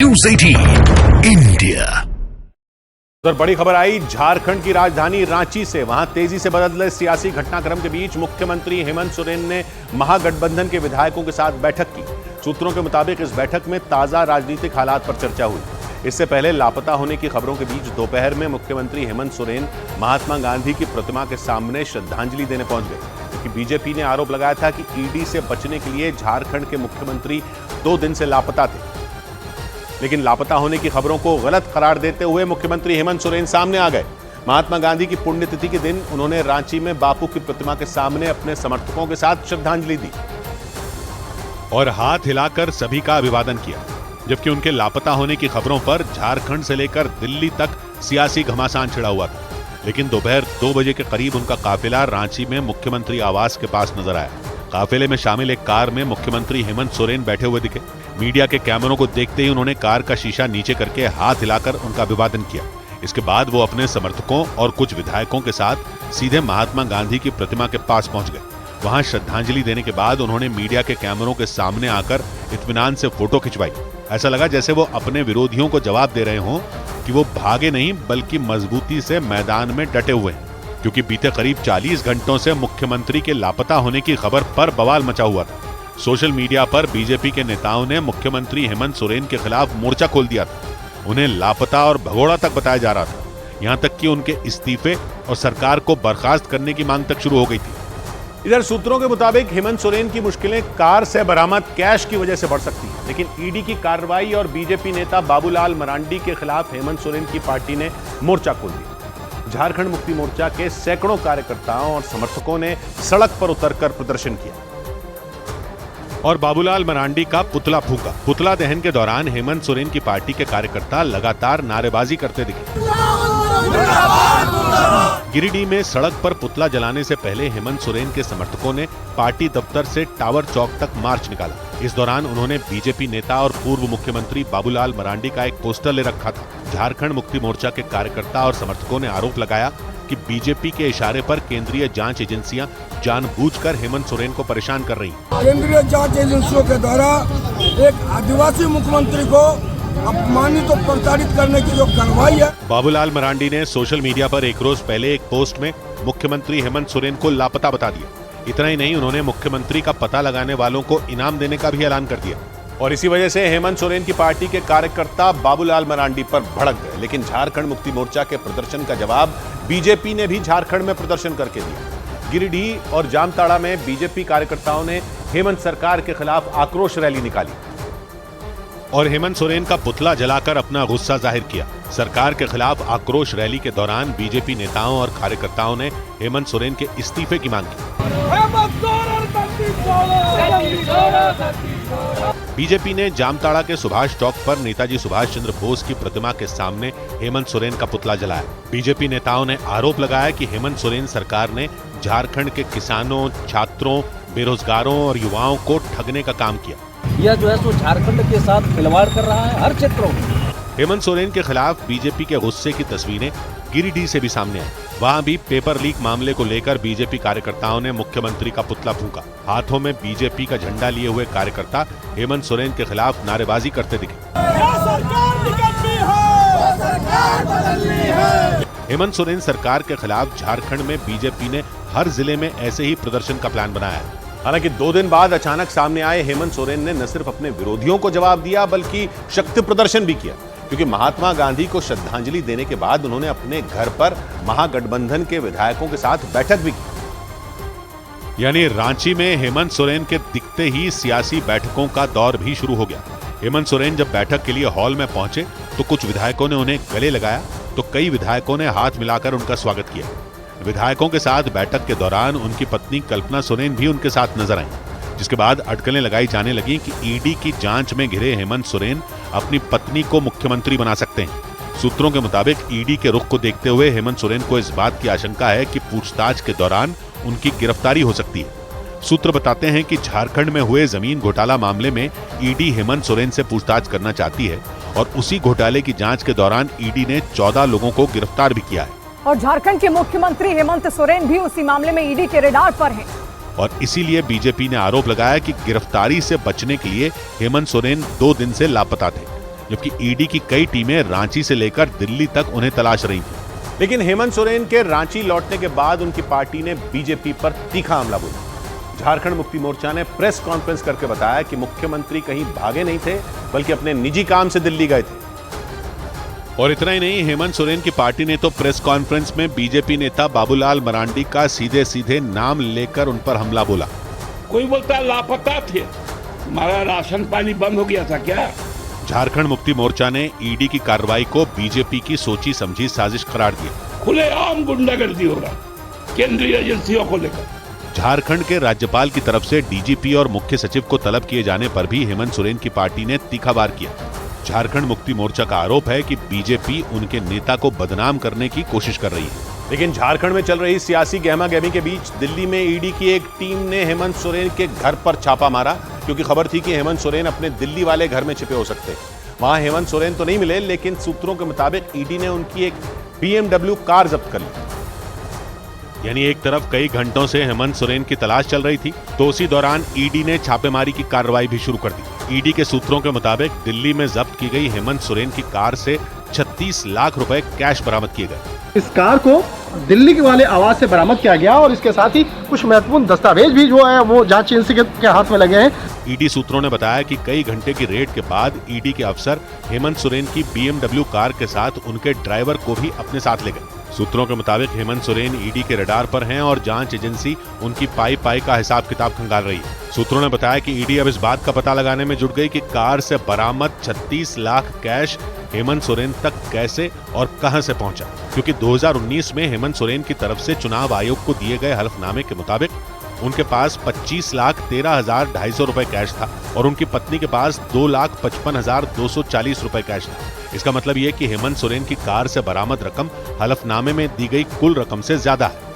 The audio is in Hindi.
News 18 India. उधर बड़ी खबर आई झारखंड की राजधानी रांची से। वहां तेजी से बदले सियासी घटनाक्रम के बीच मुख्यमंत्री हेमंत सोरेन ने महागठबंधन के विधायकों के साथ बैठक की। सूत्रों के मुताबिक इस बैठक में ताजा राजनीतिक हालात पर चर्चा हुई। इससे पहले लापता होने की खबरों के बीच दोपहर में मुख्यमंत्री हेमंत सोरेन महात्मा गांधी की प्रतिमा के सामने श्रद्धांजलि देने पहुंच गए, क्योंकि बीजेपी ने आरोप लगाया था कि ईडी से बचने के लिए झारखंड के मुख्यमंत्री 2 दिन से लापता थे। लेकिन लापता होने की खबरों को गलत करार देते हुए मुख्यमंत्री हेमंत सोरेन सामने आ गए। महात्मा गांधी की पुण्यतिथि के दिन उन्होंने रांची में बापू की प्रतिमा के सामने अपने समर्थकों के साथ श्रद्धांजलि दी और हाथ हिलाकर सभी का अभिवादन किया। जबकि उनके लापता होने की खबरों पर झारखंड से लेकर दिल्ली तक सियासी घमासान छिड़ा हुआ था। लेकिन दोपहर 2 बजे के करीब उनका काफिला रांची में मुख्यमंत्री आवास के पास नजर आया। काफिले में शामिल एक कार में मुख्यमंत्री हेमंत सोरेन बैठे हुए दिखे। मीडिया के कैमरों को देखते ही उन्होंने कार का शीशा नीचे करके हाथ हिलाकर उनका अभिवादन किया। इसके बाद वो अपने समर्थकों और कुछ विधायकों के साथ सीधे महात्मा गांधी की प्रतिमा के पास पहुंच गए। वहां श्रद्धांजलि देने के बाद उन्होंने मीडिया के कैमरों के सामने आकर इत्मीनान से फोटो खिंचवाई। ऐसा लगा जैसे वो अपने विरोधियों को जवाब दे रहे हों कि वो भागे नहीं बल्कि मजबूती से मैदान में डटे हुए हैं, क्योंकि बीते करीब 40 घंटों से मुख्यमंत्री के लापता होने की खबर पर बवाल मचा हुआ था। सोशल मीडिया पर बीजेपी के नेताओं ने मुख्यमंत्री हेमंत सोरेन के खिलाफ मोर्चा खोल दिया था। उन्हें लापता और भगोड़ा तक बताया जा रहा था। यहां तक कि उनके इस्तीफे और सरकार को बर्खास्त करने की मांग तक शुरू हो गई थी। इधर सूत्रों के मुताबिक हेमंत सोरेन की मुश्किलें कार से बरामद कैश की वजह से बढ़ सकती हैं। लेकिन ईडी की कार्रवाई और बीजेपी नेता बाबूलाल मरांडी के खिलाफ हेमंत सोरेन की पार्टी ने मोर्चा खोल दिया। झारखंड मुक्ति मोर्चा के सैकड़ों कार्यकर्ताओं और समर्थकों ने सड़क पर उतरकर प्रदर्शन किया और बाबूलाल मरांडी का पुतला फूंका। पुतला दहन के दौरान हेमंत सोरेन की पार्टी के कार्यकर्ता लगातार नारेबाजी करते दिखे। गिरिडीह में सड़क पर पुतला जलाने से पहले हेमंत सोरेन के समर्थकों ने पार्टी दफ्तर से टावर चौक तक मार्च निकाला। इस दौरान उन्होंने बीजेपी नेता और पूर्व मुख्यमंत्री बाबूलाल मरांडी का एक पोस्टर ले रखा था। झारखंड मुक्ति मोर्चा के कार्यकर्ता और समर्थकों ने आरोप लगाया कि बीजेपी के इशारे पर केंद्रीय जांच एजेंसियां जानबूझकर हेमंत सोरेन को परेशान कर रही हैं। केंद्रीय जांच एजेंसियों के द्वारा एक आदिवासी मुख्यमंत्री को अपमानित और प्रताड़ित करने की जो कार्रवाई है। बाबूलाल मरांडी ने सोशल मीडिया पर एक रोज पहले एक पोस्ट में मुख्यमंत्री हेमंत सोरेन को लापता बता दिया। इतना ही नहीं, उन्होंने मुख्यमंत्री का पता लगाने वालों को इनाम देने का भी ऐलान कर दिया। और इसी वजह से हेमंत सोरेन की पार्टी के कार्यकर्ता बाबूलाल मरांडी पर भड़क गए। लेकिन झारखंड मुक्ति मोर्चा के प्रदर्शन का जवाब बीजेपी ने भी झारखंड में प्रदर्शन करके दिया। गिरिडीह और जामताड़ा में बीजेपी कार्यकर्ताओं ने हेमंत सरकार के खिलाफ आक्रोश रैली निकाली और हेमंत सोरेन का पुतला जलाकर अपना गुस्सा जाहिर किया। सरकार के खिलाफ आक्रोश रैली के दौरान बीजेपी नेताओं और कार्यकर्ताओं ने हेमंत सोरेन के इस्तीफे की मांग की। बीजेपी ने जामताड़ा के सुभाष चौक पर नेताजी सुभाष चंद्र बोस की प्रतिमा के सामने हेमंत सोरेन का पुतला जलाया। बीजेपी नेताओं ने आरोप लगाया कि हेमंत सोरेन सरकार ने झारखंड के किसानों, छात्रों, बेरोजगारों और युवाओं को ठगने का काम किया। यह जो है सो झारखंड के साथ खिलवाड़ कर रहा है हर क्षेत्रों में। हेमंत सोरेन के खिलाफ बीजेपी के गुस्से की तस्वीरें गिरिडीह से भी सामने आई। वहां भी पेपर लीक मामले को लेकर बीजेपी कार्यकर्ताओं ने मुख्यमंत्री का पुतला फूंका। हाथों में बीजेपी का झंडा लिए हुए कार्यकर्ता हेमंत सोरेन के खिलाफ नारेबाजी करते दिखे। हेमंत सोरेन सरकार के खिलाफ झारखंड में बीजेपी ने हर जिले में ऐसे ही प्रदर्शन का प्लान बनाया है। हालांकि 2 दिन बाद अचानक सामने आए हेमंत सोरेन ने न सिर्फ अपने विरोधियों को जवाब दिया बल्कि शक्ति प्रदर्शन भी किया, क्योंकि महात्मा गांधी को श्रद्धांजलि देने के बाद उन्होंने अपने घर पर महागठबंधन के विधायकों के साथ बैठक भी की। यानी रांची में हेमंत सोरेन के दिखते ही सियासी बैठकों का दौर भी शुरू हो गया। हेमंत सोरेन जब बैठक के लिए हॉल में पहुंचे तो कुछ विधायकों ने उन्हें गले लगाया तो कई विधायकों ने हाथ मिलाकर उनका स्वागत किया। विधायकों के साथ बैठक के दौरान उनकी पत्नी कल्पना सोरेन भी उनके साथ नजर आईं, जिसके बाद अटकलें लगाई जाने लगी कि ईडी की जांच में घिरे हेमंत सोरेन अपनी पत्नी को मुख्यमंत्री बना सकते हैं। सूत्रों के मुताबिक ईडी के रुख को देखते हुए हेमंत सोरेन को इस बात की आशंका है कि पूछताछ के दौरान उनकी गिरफ्तारी हो सकती है। सूत्र बताते हैं कि झारखंड में हुए जमीन घोटाला मामले में ईडी हेमंत सोरेन से पूछताछ करना चाहती है और उसी घोटाले की जांच के दौरान ईडी ने 14 लोगों को गिरफ्तार भी किया है। और झारखंड के मुख्यमंत्री हेमंत सोरेन भी उसी मामले में ईडी के रडार पर हैं। और इसीलिए बीजेपी ने आरोप लगाया कि गिरफ्तारी से बचने के लिए हेमंत सोरेन 2 दिन से लापता थे। जबकि ईडी की कई टीमें रांची से लेकर दिल्ली तक उन्हें तलाश रही थी। लेकिन हेमंत सोरेन के रांची लौटने के बाद उनकी पार्टी ने बीजेपी पर तीखा हमला बोला। झारखंड मुक्ति मोर्चा ने प्रेस कॉन्फ्रेंस करके बताया कि मुख्यमंत्री कहीं भागे नहीं थे, बल्कि अपने निजी काम से दिल्ली गए थे। और इतना ही नहीं, हेमंत सोरेन की पार्टी ने तो प्रेस कॉन्फ्रेंस में बीजेपी नेता बाबूलाल मरांडी का सीधे सीधे नाम लेकर उन पर हमला बोला। कोई बोलता लापता थे, हमारा राशन पानी बंद हो गया था क्या? झारखंड मुक्ति मोर्चा ने ईडी की कार्रवाई को बीजेपी की सोची समझी साजिश करार दिया। खुलेआम गुंडागर्दी हो रहा केंद्रीय एजेंसियों को लेकर। झारखंड के राज्यपाल की तरफ से डीजीपी और मुख्य सचिव को तलब किए जाने पर भी हेमंत सोरेन की पार्टी ने तीखा वार किया। झारखंड मुक्ति मोर्चा का आरोप है कि बीजेपी उनके नेता को बदनाम करने की कोशिश कर रही है। लेकिन झारखंड में चल रही सियासी गहमागहमी के बीच दिल्ली में ईडी की एक टीम ने हेमंत सोरेन के घर पर छापा मारा, क्योंकि खबर थी कि हेमंत सोरेन अपने दिल्ली वाले घर में छिपे हो सकते हैं। वहां हेमंत सोरेन तो नहीं मिले, लेकिन सूत्रों के मुताबिक ईडी ने उनकी एक BMW कार जब्त कर ली। यानी एक तरफ कई घंटों से हेमंत सोरेन की तलाश चल रही थी, तो उसी दौरान ईडी ने छापेमारी की कार्रवाई भी शुरू कर दी। ईडी के सूत्रों के मुताबिक दिल्ली में जब्त की गई हेमंत सोरेन की कार से 36 लाख रुपए कैश बरामद किए गए। इस कार को दिल्ली के वाले आवाज से बरामद किया गया और इसके साथ ही कुछ महत्वपूर्ण दस्तावेज भी जो है वो जांच एजेंसी के हाथ में लगे हैं। ईडी सूत्रों ने बताया कि कई घंटे की रेड के बाद ईडी के अफसर हेमंत सोरेन की BMW कार के साथ उनके ड्राइवर को भी अपने साथ ले गए। सूत्रों के मुताबिक हेमंत सोरेन ईडी के रडार पर हैं और जांच एजेंसी उनकी पाई पाई का हिसाब किताब खंगाल रही है। सूत्रों ने बताया कि ईडी अब इस बात का पता लगाने में जुट गई कि कार से बरामद 36 लाख कैश हेमंत सोरेन तक कैसे और कहां से पहुंचा, क्योंकि 2019 में हेमंत सोरेन की तरफ से चुनाव आयोग को दिए गए हलफनामे के मुताबिक उनके पास 25,13,250 रुपए कैश था और उनकी पत्नी के पास 2,55,240 रुपए कैश था। इसका मतलब यह कि हेमंत सोरेन की कार से बरामद रकम हलफनामे में दी गई कुल रकम से ज्यादा है।